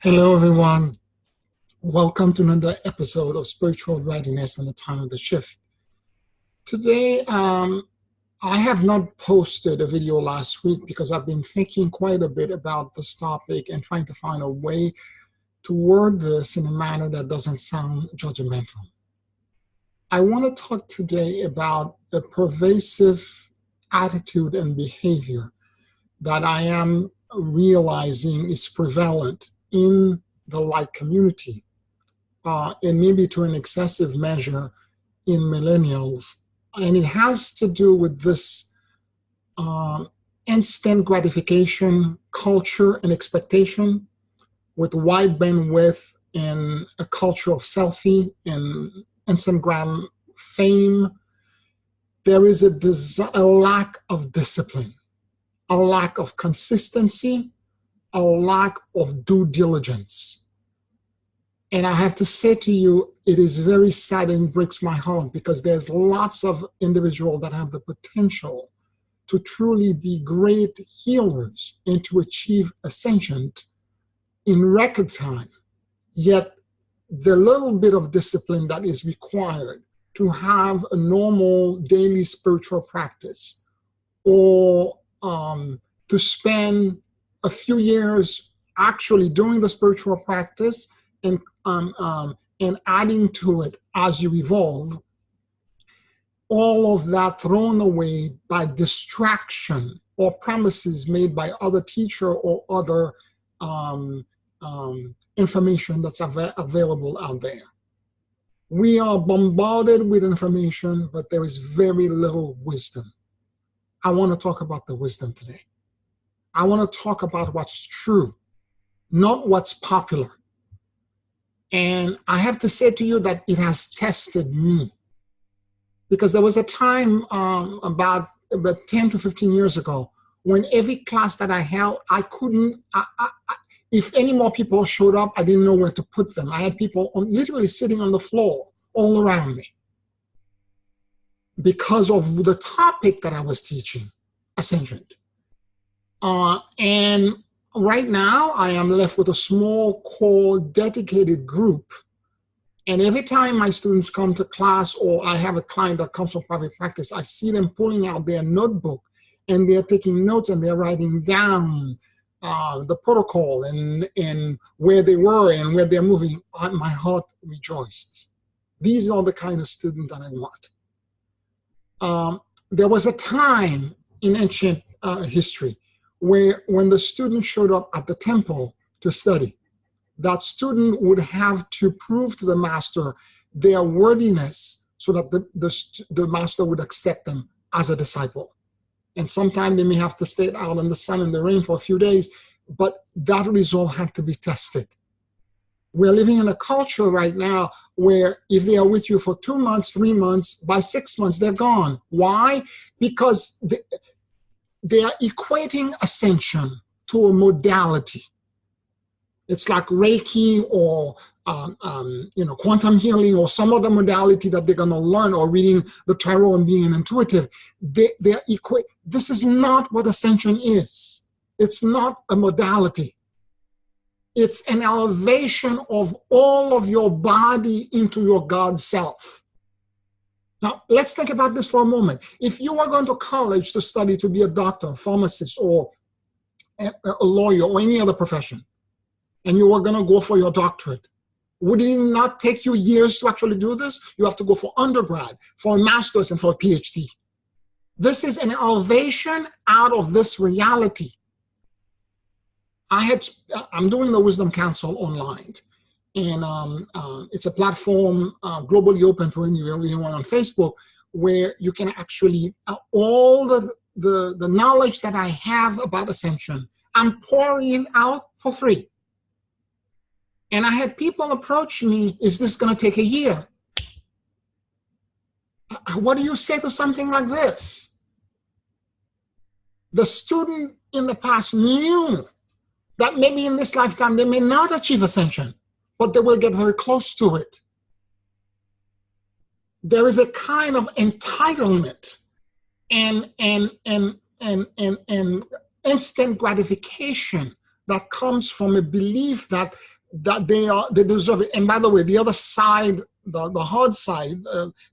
Hello, everyone. Welcome to another episode of Spiritual Readiness and the Time of the Shift. Today, I have not posted a video last week because I've been thinking quite a bit about this topic and trying to find a way to word this in a manner that doesn't sound judgmental. I want to talk today about the pervasive attitude and behavior that I am realizing is prevalent in the light community, and maybe to an excessive measure in millennials. And it has to do with this instant gratification culture and expectation, with wide bandwidth and a culture of selfie and Instagram fame. There is a lack of discipline, a lack of consistency, a lack of due diligence. And I have to say to you, it is very sad and breaks my heart because there's lots of individuals that have the potential to truly be great healers and to achieve ascension in record time. Yet the little bit of discipline that is required to have a normal daily spiritual practice, or to spend a few years actually doing the spiritual practice and adding to it as you evolve, all of that thrown away by distraction or promises made by other teacher or other information that's available out there. We are bombarded with information, but there is very little wisdom. I want to talk about the wisdom today. I want to talk about what's true, not what's popular. And I have to say to you that it has tested me. Because there was a time about 10 to 15 years ago when every class that I held, if any more people showed up, I didn't know where to put them. I had people literally sitting on the floor all around me because of the topic that I was teaching, Ascension. And right now, I am left with a small core dedicated group. And every time my students come to class, or I have a client that comes from private practice, I see them pulling out their notebook and they're taking notes and they're writing down the protocol and where they were and where they're moving. My heart rejoiced. These are the kind of student that I want. There was a time in ancient history where when the student showed up at the temple to study, that student would have to prove to the master their worthiness so that the master would accept them as a disciple. And sometimes they may have to stay out in the sun and the rain for a few days, but that resolve had to be tested. We're living in a culture right now where if they are with you for 2 months, 3 months, by 6 months, they're gone. Why? Because they are equating ascension to a modality. It's like Reiki or quantum healing or some other modality that they're going to learn, or reading the tarot and being an intuitive. This is not what ascension is. It's not a modality. It's an elevation of all of your body into your God self. Now, let's think about this for a moment. If you are going to college to study to be a doctor, a pharmacist, or a lawyer, or any other profession, and you are going to go for your doctorate, would it not take you years to actually do this? You have to go for undergrad, for a master's, and for a PhD. This is an elevation out of this reality. I'm doing the Wisdom Council online, and it's a platform globally open to anyone on Facebook, where you can actually, all the knowledge that I have about Ascension, I'm pouring it out for free. And I had people approach me, is this going to take a year? What do you say to something like this? The student in the past knew that maybe in this lifetime they may not achieve ascension, but they will get very close to it. There is a kind of entitlement and instant gratification that comes from a belief that they deserve it. And by the way, the other side, the hard side,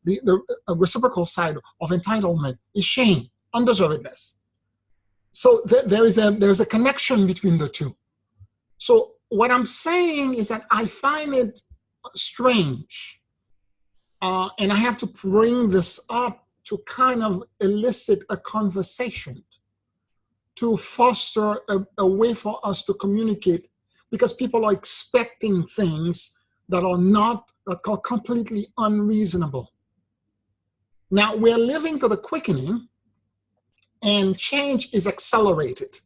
the reciprocal side of entitlement is shame, undeservedness. So there is a connection between the two. So what I'm saying is that I find it strange, and I have to bring this up to kind of elicit a conversation, to foster a way for us to communicate, because people are expecting things that are completely unreasonable. Now, we're living to the quickening, and change is accelerated.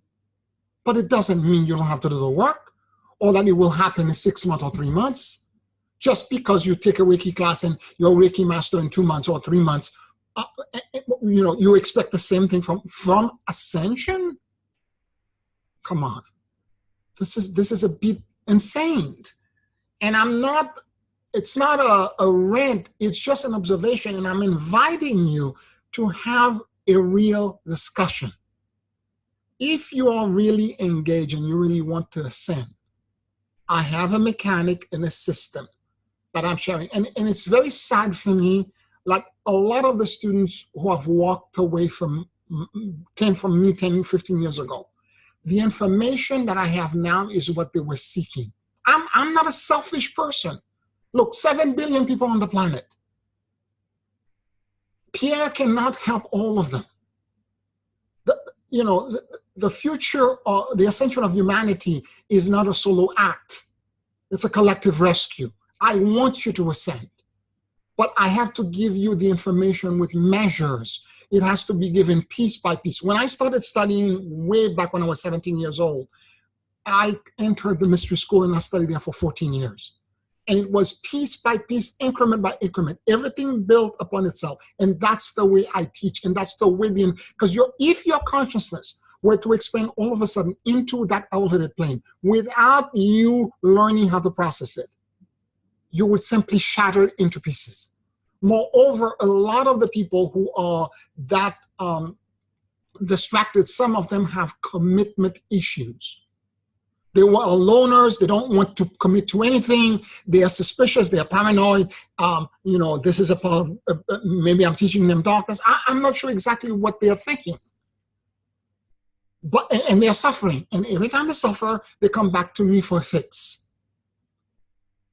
But it doesn't mean you don't have to do the work, or that it will happen in 6 months or 3 months. Just because you take a Reiki class and you're a Reiki master in 2 months or 3 months, you expect the same thing from Ascension? Come on. This is a bit insane. And it's not a rant, it's just an observation, and I'm inviting you to have a real discussion. If you are really engaged and you really want to ascend, I have a mechanic and a system that I'm sharing. And it's very sad for me, like a lot of the students who have walked away from me 10, 15 years ago, the information that I have now is what they were seeking. I'm not a selfish person. Look, 7 billion people on the planet. Pierre cannot help all of them. The future, the ascension of humanity is not a solo act. It's a collective rescue. I want you to ascend, but I have to give you the information with measures. It has to be given piece by piece. When I started studying way back when I was 17 years old, I entered the mystery school and I studied there for 14 years. And it was piece by piece, increment by increment, everything built upon itself. And that's the way I teach. And that's the way, because if your consciousness were to expand all of a sudden into that elevated plane without you learning how to process it, you would simply shatter it into pieces. Moreover, a lot of the people who are that distracted, some of them have commitment issues. They are loners. They don't want to commit to anything. They are suspicious. They are paranoid. This is a part of, maybe I'm teaching them darkness. I'm not sure exactly what they are thinking. And they are suffering. And every time they suffer, they come back to me for a fix.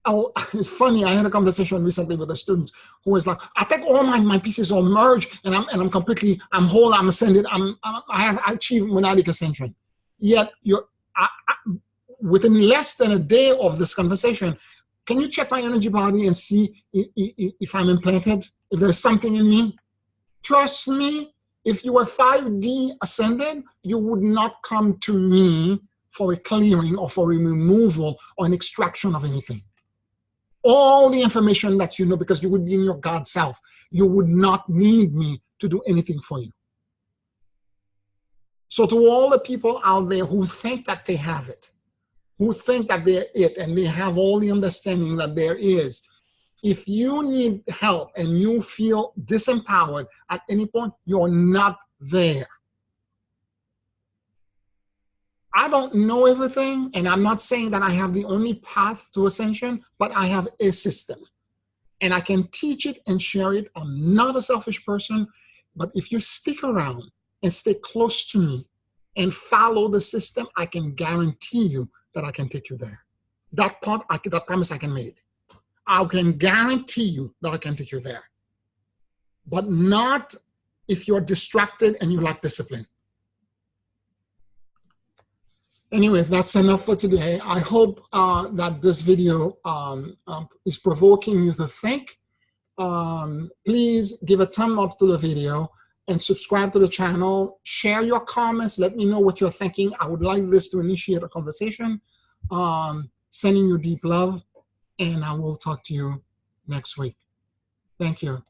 Oh, it's funny. I had a conversation recently with a student who was like, I think all my pieces are merged and I'm whole, I'm ascended, I have achieved monadic ascension. Yet within less than a day of this conversation, can you check my energy body and see if I'm implanted, if there's something in me? Trust me, if you were 5D ascended, you would not come to me for a clearing or for a removal or an extraction of anything. All the information that you know, because you would be in your God self, you would not need me to do anything for you. So to all the people out there who think that they have it, who think that they're it, and they have all the understanding that there is, if you need help and you feel disempowered at any point, you're not there. I don't know everything, and I'm not saying that I have the only path to ascension, but I have a system. And I can teach it and share it. I'm not a selfish person, but if you stick around and stay close to me and follow the system, I can guarantee you that I can take you there. That promise I can make. I can guarantee you that I can take you there. But not if you're distracted and you lack discipline. Anyway, that's enough for today. I hope that this video is provoking you to think. Please give a thumb up to the video and subscribe to the channel. Share your comments. Let me know what you're thinking. I would like this to initiate a conversation. Sending you deep love, and I will talk to you next week. Thank you.